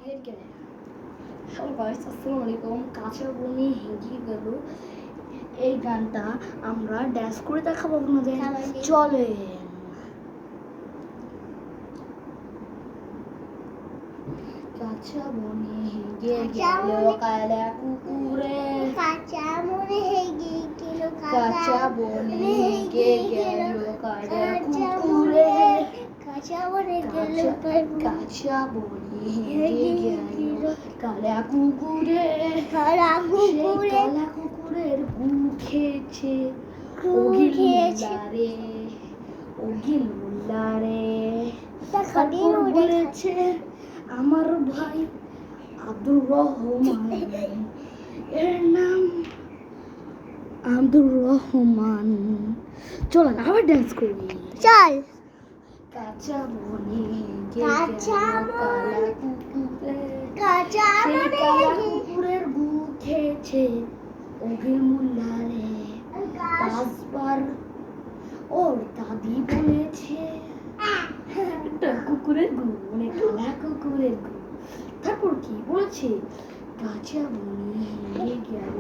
Hello guys, আসসালামু আলাইকুম। কাঁচা বনি হেগে গেল এই গানটা আমরা ড্যান্স করে দেখাবো আপনাদের। চলেন। কাঁচা বনি হেগে গেল কালা কুকুরে, কাঁচা বনি হেগে গেল কাঁচা বনি হেগে গেল কালা কুকুরে, কাঁচা বনি গেল কাঁচা বনি হেগে গেল কালা কুকুরে, কালা কুকুরে, কালা কুকুরের গু খেয়েছে ওগিল মুল্লারে, ওগিল মুল্লারে। তারপর বলেছে আমার ভাই আব্দুর রহমান, এর নাম আব্দুর রহমান। চলেন আবার ডান্স করি। চল। কাঁচা বনি কাঁচা কালা কুকুরে, কাঁচা সেই বনি কালা কুকুরের গু খেয়েছে ওগিল মুল্লারে। পাঁচবার ওর দাদি বলেছে একটা কুকুরের গু, মানে কালা কুকুরের গু। তারপর কি বলেছে? কাঁচা বনি হেগে গেল